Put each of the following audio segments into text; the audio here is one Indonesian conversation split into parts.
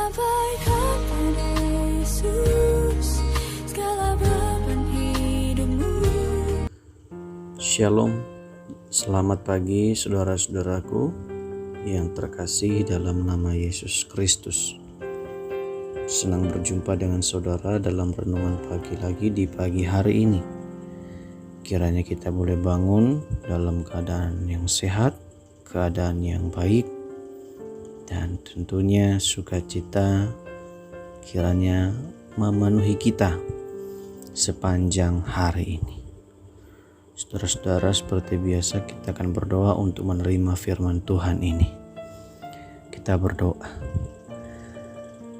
Sampaikan pada Yesus segala beban hidupmu. Shalom, selamat pagi saudara-saudaraku yang terkasih dalam nama Yesus Kristus. Senang berjumpa dengan saudara dalam renungan pagi lagi di pagi hari ini. Kiranya kita boleh bangun dalam keadaan yang sehat, keadaan yang baik, dan tentunya sukacita kiranya memenuhi kita sepanjang hari ini. Saudara-saudara, seperti biasa kita akan berdoa untuk menerima firman Tuhan ini. Kita berdoa.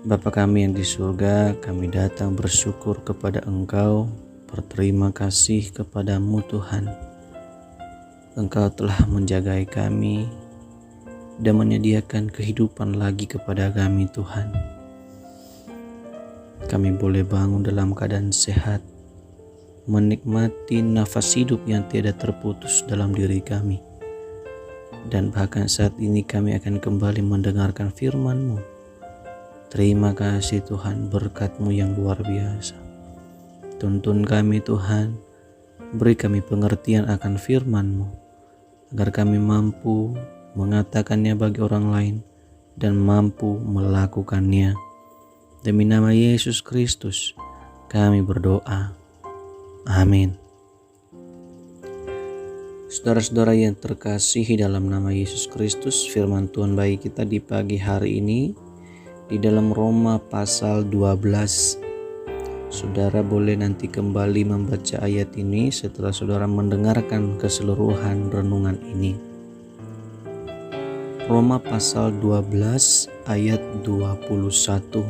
Bapa kami yang di surga, kami datang bersyukur kepada Engkau, berterima kasih kepadamu Tuhan. Engkau telah menjagai kami dan menyediakan kehidupan lagi kepada kami Tuhan. Kami boleh bangun dalam keadaan sehat, menikmati nafas hidup yang tiada terputus dalam diri kami. Dan bahkan saat ini kami akan kembali mendengarkan firman-Mu. Terima kasih Tuhan, berkat-Mu yang luar biasa. Tuntun kami Tuhan, beri kami pengertian akan firman-Mu, agar kami mampu mengatakannya bagi orang lain dan mampu melakukannya. Demi nama Yesus Kristus kami berdoa. Amin. Saudara-saudara yang terkasihi dalam nama Yesus Kristus, firman Tuhan bagi kita di pagi hari ini di dalam Roma pasal 12. Saudara boleh nanti kembali membaca ayat ini setelah saudara mendengarkan keseluruhan renungan ini. Roma pasal 12 ayat 21.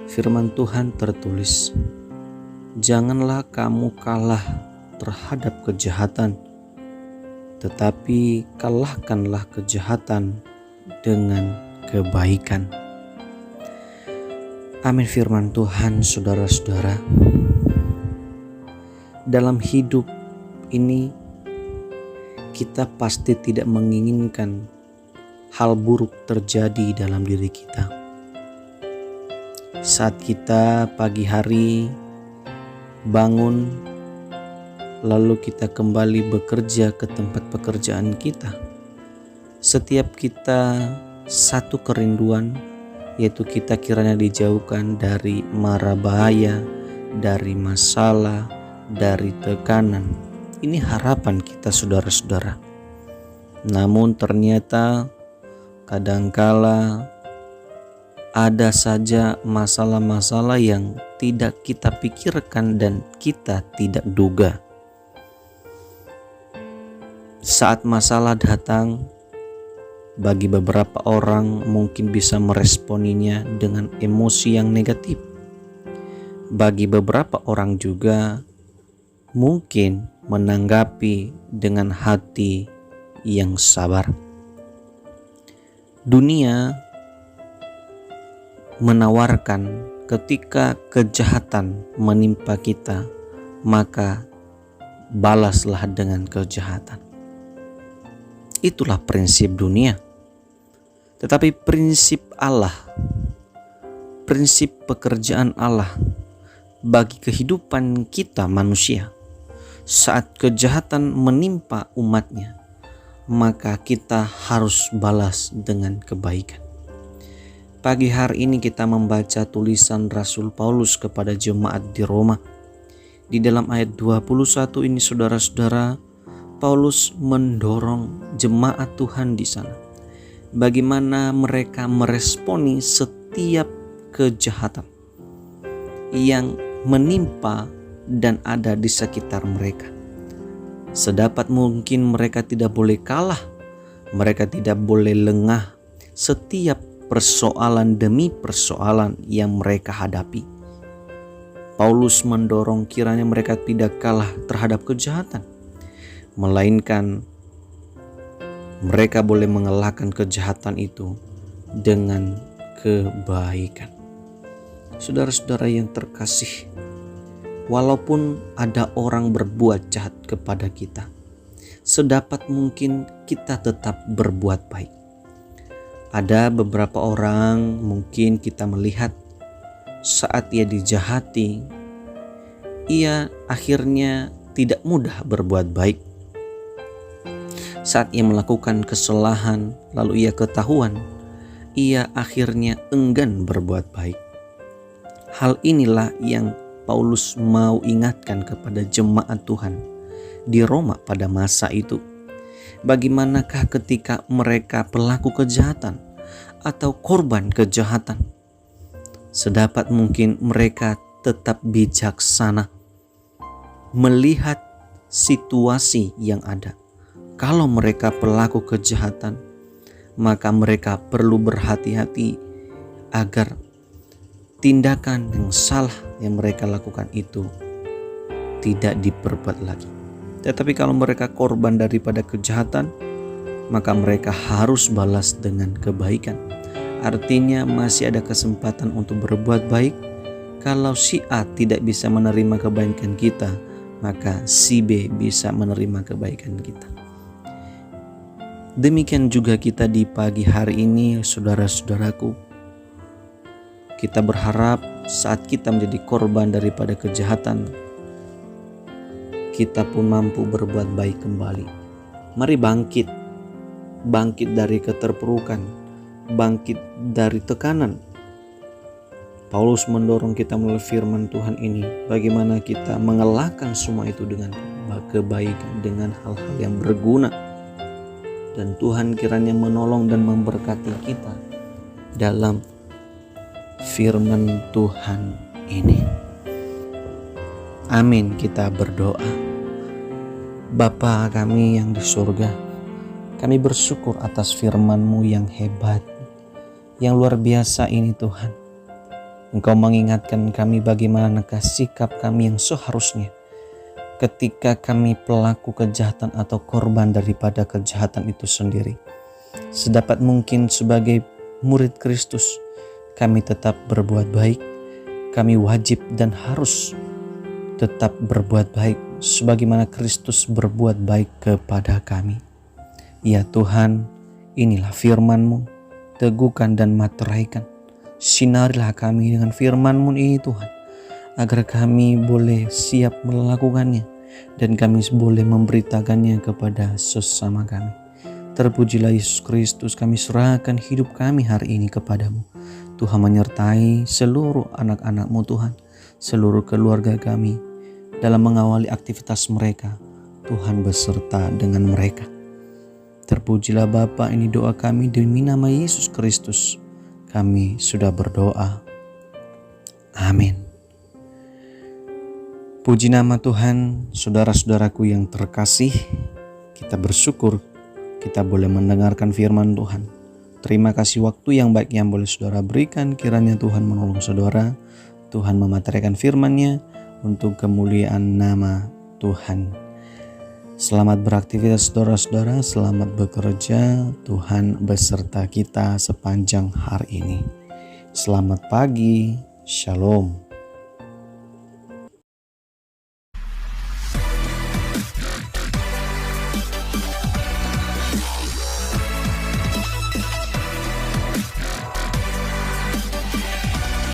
Firman Tuhan tertulis, "Janganlah kamu kalah terhadap kejahatan, tetapi kalahkanlah kejahatan dengan kebaikan." Amin. Firman Tuhan, saudara-saudara, dalam hidup ini kita pasti tidak menginginkan hal buruk terjadi dalam diri kita. Saat kita pagi hari bangun, lalu kita kembali bekerja ke tempat pekerjaan kita, setiap kita satu kerinduan, yaitu kita kiranya dijauhkan dari mara bahaya, dari masalah, dari tekanan. Ini harapan kita saudara-saudara. Namun ternyata kadangkala ada saja masalah-masalah yang tidak kita pikirkan dan kita tidak duga. Saat masalah datang, bagi beberapa orang mungkin bisa meresponinya dengan emosi yang negatif. Bagi beberapa orang juga mungkin menanggapi dengan hati yang sabar. Dunia menawarkan ketika kejahatan menimpa kita, maka balaslah dengan kejahatan. Itulah prinsip dunia. Tetapi prinsip Allah, prinsip pekerjaan Allah bagi kehidupan kita manusia, saat kejahatan menimpa umatnya, maka kita harus balas dengan kebaikan. Pagi hari ini kita membaca tulisan Rasul Paulus kepada jemaat di Roma. Di dalam ayat 21 ini saudara-saudara, Paulus mendorong jemaat Tuhan di sana. Bagaimana mereka meresponi setiap kejahatan yang menimpa dan ada di sekitar mereka. Sedapat mungkin mereka tidak boleh kalah, mereka tidak boleh lengah setiap persoalan demi persoalan yang mereka hadapi. Paulus mendorong kiranya mereka tidak kalah terhadap kejahatan, melainkan mereka boleh mengalahkan kejahatan itu dengan kebaikan. Saudara-saudara yang terkasih, walaupun ada orang berbuat jahat kepada kita, sedapat mungkin kita tetap berbuat baik. Ada beberapa orang mungkin kita melihat saat ia dijahati, ia akhirnya tidak mudah berbuat baik. Saat ia melakukan kesalahan lalu ia ketahuan, ia akhirnya enggan berbuat baik. Hal inilah yang Paulus mau ingatkan kepada jemaat Tuhan di Roma pada masa itu. Bagaimanakah ketika mereka pelaku kejahatan atau korban kejahatan? Sedapat mungkin mereka tetap bijaksana melihat situasi yang ada. Kalau mereka pelaku kejahatan, maka mereka perlu berhati-hati agar tindakan yang salah yang mereka lakukan itu tidak diperbuat lagi. Tetapi kalau mereka korban daripada kejahatan, maka mereka harus balas dengan kebaikan. Artinya masih ada kesempatan untuk berbuat baik. Kalau si A tidak bisa menerima kebaikan kita, maka si B bisa menerima kebaikan kita. Demikian juga kita di pagi hari ini, saudara-saudaraku. Kita berharap saat kita menjadi korban daripada kejahatan, kita pun mampu berbuat baik kembali. Mari bangkit dari keterpurukan, bangkit dari tekanan. Paulus mendorong kita melalui firman Tuhan ini, bagaimana kita mengalahkan semua itu dengan kebaikan, dengan hal-hal yang berguna. Dan Tuhan kiranya menolong dan memberkati kita dalam firman Tuhan ini. Amin. Kita berdoa. Bapa kami yang di surga, kami bersyukur atas firman-Mu yang hebat, yang luar biasa ini Tuhan. Engkau mengingatkan kami bagaimanakah sikap kami yang seharusnya ketika kami pelaku kejahatan atau korban daripada kejahatan itu sendiri. Sedapat mungkin sebagai murid Kristus, kami tetap berbuat baik. Kami wajib dan harus tetap berbuat baik sebagaimana Kristus berbuat baik kepada kami. Ya Tuhan, inilah firman-Mu, teguhkan dan materaikan. Sinarilah kami dengan firman-Mu ini Tuhan, agar kami boleh siap melakukannya dan kami boleh memberitakannya kepada sesama kami. Terpujilah Yesus Kristus, kami serahkan hidup kami hari ini kepadamu. Tuhan menyertai seluruh anak-anak-Mu Tuhan, seluruh keluarga kami dalam mengawali aktivitas mereka. Tuhan beserta dengan mereka. Terpujilah Bapa, ini doa kami demi nama Yesus Kristus. Kami sudah berdoa. Amin. Puji nama Tuhan, saudara-saudaraku yang terkasih. Kita bersyukur kita boleh mendengarkan firman Tuhan. Terima kasih waktu yang baik yang boleh saudara berikan. Kiranya Tuhan menolong saudara. Tuhan memateraikan firman-Nya untuk kemuliaan nama Tuhan. Selamat beraktivitas saudara-saudara, selamat bekerja. Tuhan beserta kita sepanjang hari ini. Selamat pagi, Shalom.